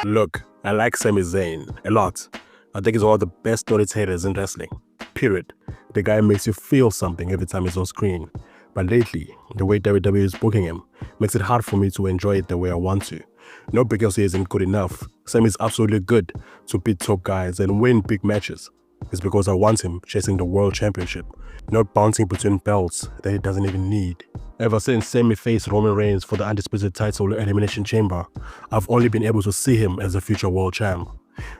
Look, I like Sami Zayn a lot. I think he's one of the best storytellers in wrestling. Period. The guy makes you feel something every time he's on screen. But lately, the way WWE is booking him makes it hard for me to enjoy it the way I want to. Not because he isn't good enough. Sami is absolutely good to beat top guys and win big matches. It's because I want him chasing the World Championship, not bouncing between belts that he doesn't even need. Ever since Sami faced Roman Reigns for the Undisputed title Elimination Chamber, I've only been able to see him as a future world champ.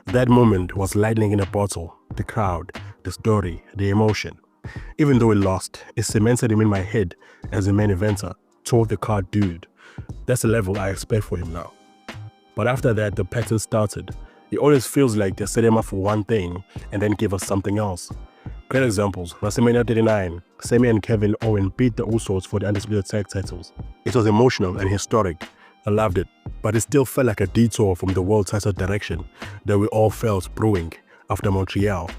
That moment was lightning in a bottle. The crowd, the story, the emotion. Even though he lost, it cemented him in my head as a main eventer, told the card dude. That's the level I expect for him now. But after that, the pattern started. It always feels like they set him up for one thing and then give us something else. Great examples: WrestleMania 39, Sami and Kevin Owens beat the Usos for the Undisputed Tag titles. It was emotional and historic. I loved it, but it still felt like a detour from the world title direction that we all felt brewing after Montreal.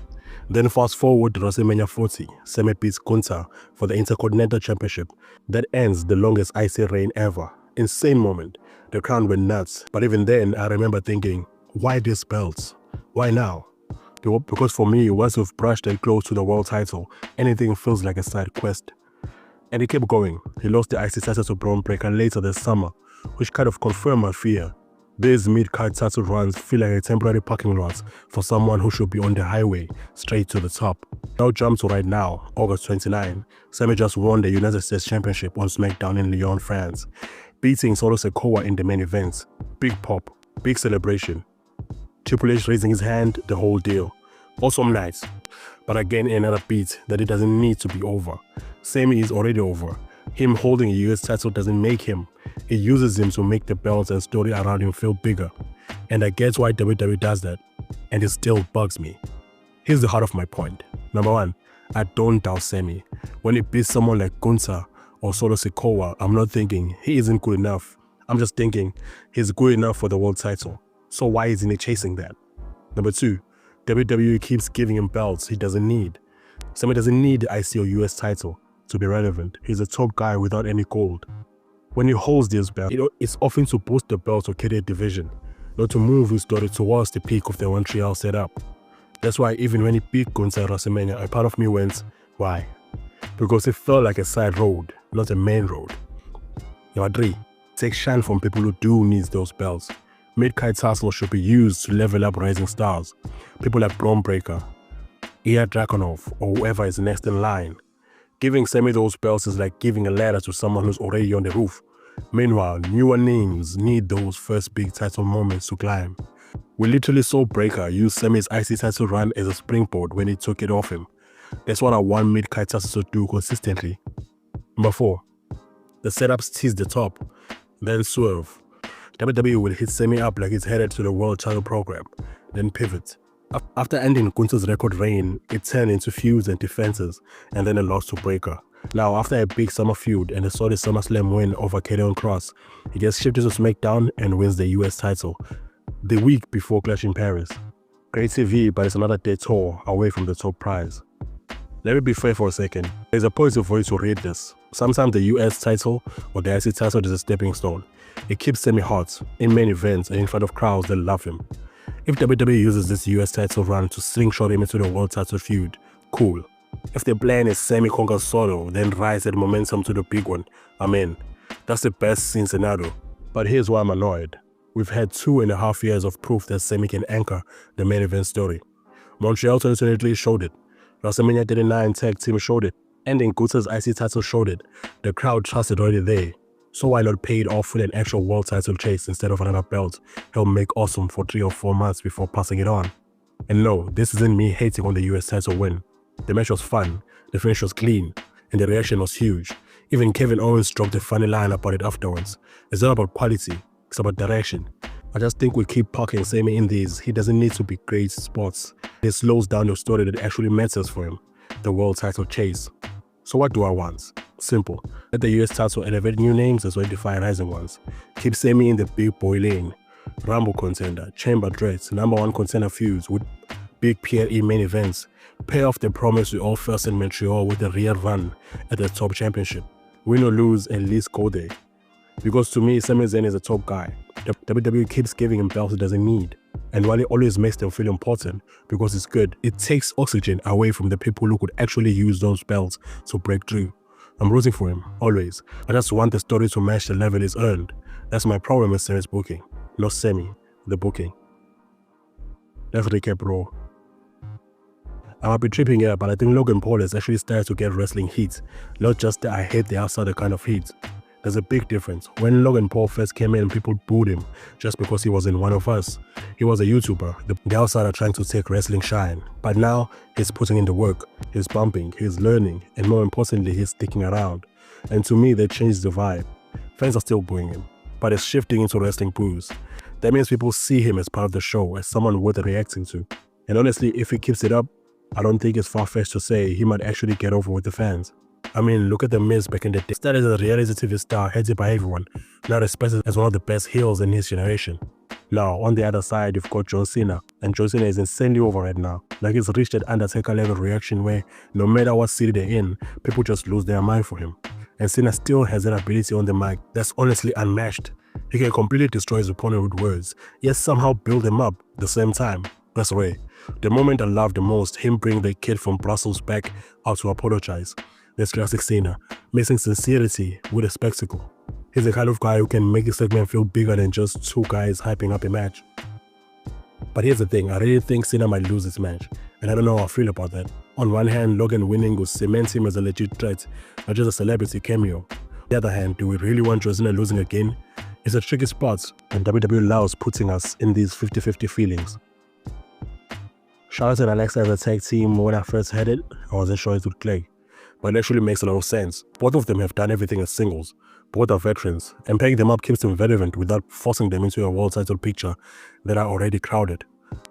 Then fast forward to WrestleMania 40, Sami beats Gunther for the Intercontinental Championship. That ends the longest IC reign ever. Insane moment. The crowd went nuts, but even then I remember thinking, why these belts? Why now? Because for me, once we've brushed and close to the world title, anything feels like a side quest. And he kept going. He lost the IC title to Braun Breaker later this summer, which kind of confirmed my fear. These mid-card title runs feel like a temporary parking lot for someone who should be on the highway straight to the top. Now jump to right now, August 29. Sami just won the United States Championship on SmackDown in Lyon, France, beating Solo Sikoa in the main event. Big pop, big celebration. Triple H raising his hand, the whole deal. Awesome night. But again, another beat that it doesn't need to be over. Sami is already over. Him holding a US title doesn't make him. It uses him to make the belts and story around him feel bigger. And I get why WWE does that. And it still bugs me. Here's the heart of my point. Number one, I don't doubt Sami. When he beats someone like Gunther or Solo Sikoa, I'm not thinking he isn't good enough. I'm just thinking he's good enough for the world title. So why isn't he chasing that? Number two, WWE keeps giving him belts he doesn't need. Sami doesn't need the IC or US title to be relevant. He's a top guy without any gold. When he holds this belt, it's often to boost the belt or carry a division, not to move his story towards the peak of the Montreal setup. That's why even when he beat Gunther at WrestleMania, a part of me went, why? Because it felt like a side road, not a main road. Number three, take shine from people who do need those belts. Mid-card titles should be used to level up rising stars. People like Braun Breaker, Ilya Dragunov, or whoever is next in line. Giving Sami those belts is like giving a ladder to someone who's already on the roof. Meanwhile, newer names need those first big title moments to climb. We literally saw Breaker use Sami's IC title run as a springboard when he took it off him. That's what I want mid-card titles to do consistently. Number four, the setups tease the top, then swerve. WWE will hit Sami up like it's headed to the world title program, then pivot. After ending Gunther's record reign, it turned into feuds and defenses, and then a loss to Breaker. Now, after a big summer feud and a solid SummerSlam win over Karrion Kross, he gets shifted to SmackDown and wins the US title the week before Clash in Paris. Great TV, but it's another detour away from the top prize. Let me be fair for a second. There's a positive way to read this. Sometimes the US title or the IC title is a stepping stone. It keeps Sami hot in main events and in front of crowds that love him. If WWE uses this US title run to slingshot him into the world title feud, cool. If the plan is Sami conquers Solo, then rise that momentum to the big one, I'm in. That's the best scene scenario. But here's why I'm annoyed. We've had 2.5 years of proof that Sami can anchor the main event story. Montreal 2023 showed it. WrestleMania 39 Tag Team showed it. Ending Gunther's IC title showed it. The crowd trusted already there. So why not pay it off with an actual world title chase instead of another belt he'll make awesome for 3 or 4 months before passing it on? And no, this isn't me hating on the US title win. The match was fun, the finish was clean, and the reaction was huge. Even Kevin Owens dropped a funny line about it afterwards. It's not about quality, it's about direction. I just think we keep parking Sami in these. He doesn't need to be great spots. It slows down your story that actually matters for him, the world title chase. So what do I want? Simple. Let the US title elevate new names as well as define rising ones. Keep Sami in the big boy lane. Rumble contender, chamber threats, #1 contender feuds with big PLE main events. Pay off the promise we all felt in Montreal with a real run at the top championship. Win or lose, at least go there. Because to me, Sami Zayn is a top guy. WWE keeps giving him belts he doesn't need. And while it always makes them feel important because it's good, it takes oxygen away from the people who could actually use those belts to break through. I'm rooting for him, always. I just want the story to match the level it's earned. That's my problem with Sami's booking. Not Sami, the booking. Let's recap Raw. I might be tripping here, but I think Logan Paul has actually started to get wrestling heat. Not just the I hate the outsider kind of heat. There's a big difference. When Logan Paul first came in, people booed him just because he wasn't one of us. He was a YouTuber, the outsider trying to take wrestling shine. But now, he's putting in the work, he's bumping, he's learning, and more importantly, he's sticking around. And to me, they changed the vibe. Fans are still booing him, but it's shifting into wrestling boos. That means people see him as part of the show, as someone worth reacting to. And honestly, if he keeps it up, I don't think it's far-fetched to say he might actually get over with the fans. I mean, look at The Miz back in the day. Started as a reality TV star hated by everyone, now respected as one of the best heels in his generation. Now, on the other side, you've got John Cena, and John Cena is insanely over right now. Like he's reached that Undertaker level reaction where no matter what city they're in, people just lose their mind for him. And Cena still has that ability on the mic that's honestly unmatched. He can completely destroy his opponent with words, yet somehow build them up at the same time. That's rare. The moment I love the most, him bringing the kid from Brussels back out to apologize. That's classic Cena, mixing sincerity with a spectacle. He's the kind of guy who can make a segment feel bigger than just two guys hyping up a match. But here's the thing, I really think Cena might lose this match, and I don't know how I feel about that. On one hand, Logan winning will cement him as a legit threat, not just a celebrity cameo. On the other hand, do we really want John Cena losing again? It's a tricky spot, and WWE loves putting us in these 50-50 feelings. Charlotte and Alexa as a tag team, when I first heard it, I wasn't sure it would click. But it actually makes a lot of sense. Both of them have done everything as singles. Both are veterans, and pairing them up keeps them relevant without forcing them into a world title picture that are already crowded.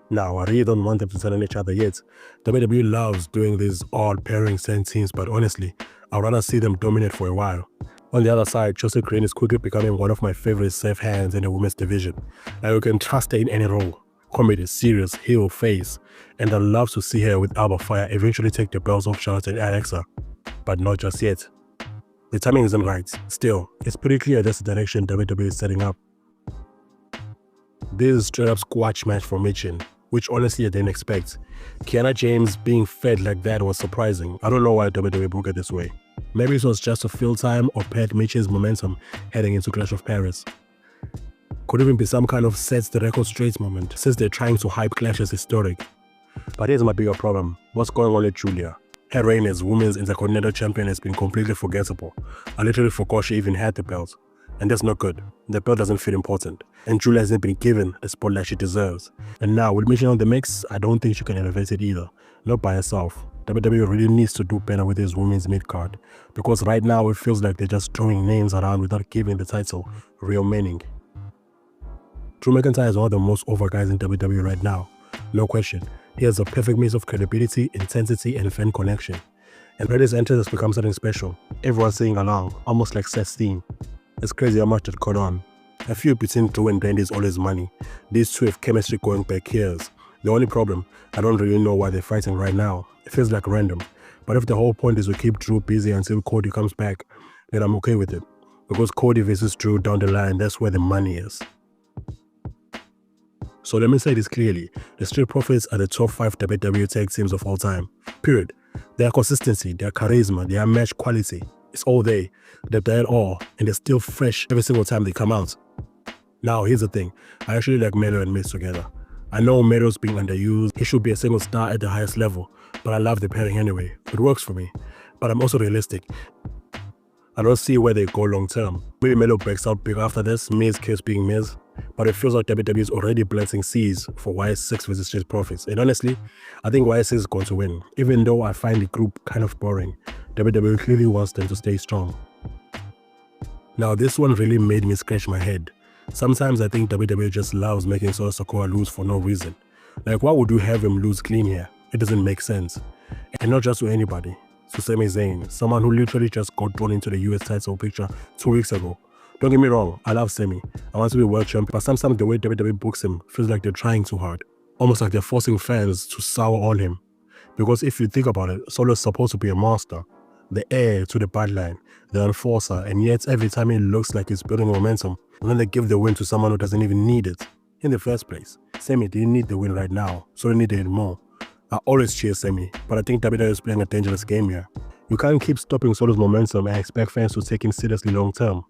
Now, I really don't want them to turn on each other yet. WWE loves doing these odd pairings and teams, but honestly, I'd rather see them dominate for a while. On the other side, Chelsea Green is quickly becoming one of my favorite safe hands in the women's division. And you can trust her in any role. Comedy, serious, heel, face. And I'd love to see her with Alba Fire eventually take the belts off Charlotte and Alexa. But not just yet. The timing isn't right. Still, it's pretty clear that's the direction WWE is setting up. This is straight up squash match for Michin, which honestly I didn't expect. Kiana James being fed like that was surprising. I don't know why WWE booked it this way. Maybe it was just a fill time or pad Michin's momentum heading into Clash of Paris. Could even be some kind of sets the record straight moment, since they're trying to hype Clash as historic. But here's my bigger problem. What's going on with Julia? Her reign as Women's Intercontinental Champion has been completely forgettable. I literally forgot she even had the belt. And that's not good. The belt doesn't feel important. And Julia hasn't been given the spotlight she deserves. And now, with Michin on the mix, I don't think she can elevate it either. Not by herself. WWE really needs to do better with this women's mid-card. Because right now, it feels like they're just throwing names around without giving the title real meaning. Drew McIntyre is one of the most over guys in WWE right now. No question. He has a perfect mix of credibility, intensity, and fan connection. And Brady's entrance has become something special. Everyone's singing along, almost like Seth's theme. It's crazy how much that caught on. I feel between Drew and Brandy is always money. These two have chemistry going back years. The only problem, I don't really know why they're fighting right now. It feels like random. But if the whole point is to keep Drew busy until Cody comes back, then I'm okay with it. Because Cody versus Drew down the line, that's where the money is. So let me say this clearly, the Street Profits are the top 5 WWE tag teams of all time, period. Their consistency, their charisma, their match quality, it's all there. They've done it all, and they're still fresh every single time they come out. Now, here's the thing, I actually like Melo and Miz together. I know Melo's being underused, he should be a single star at the highest level, but I love the pairing anyway, it works for me. But I'm also realistic. I don't see where they go long term. Maybe Melo breaks out big after this, Miz keeps being Miz. But it feels like WWE is already planting seeds for YS6 versus Street Profits. And honestly, I think YS6 is going to win. Even though I find the group kind of boring, WWE clearly wants them to stay strong. Now this one really made me scratch my head. Sometimes I think WWE just loves making Solo Sikoa lose for no reason. Like, why would you have him lose clean here? It doesn't make sense. And not just to anybody. To Sami Zayn, someone who literally just got drawn into the US title picture 2 weeks ago. Don't get me wrong, I love Sami. I want to be world champion, but sometimes the way WWE books him feels like they're trying too hard. Almost like they're forcing fans to sour on him. Because if you think about it, Solo's supposed to be a monster. the heir to the bloodline, the enforcer, and yet every time it looks like it's building momentum, and then they give the win to someone who doesn't even need it in the first place. Sami didn't need the win right now, so they needed it more. I always cheer Sami, but I think WWE is playing a dangerous game here. You can't keep stopping Solo's momentum and expect fans to take him seriously long term.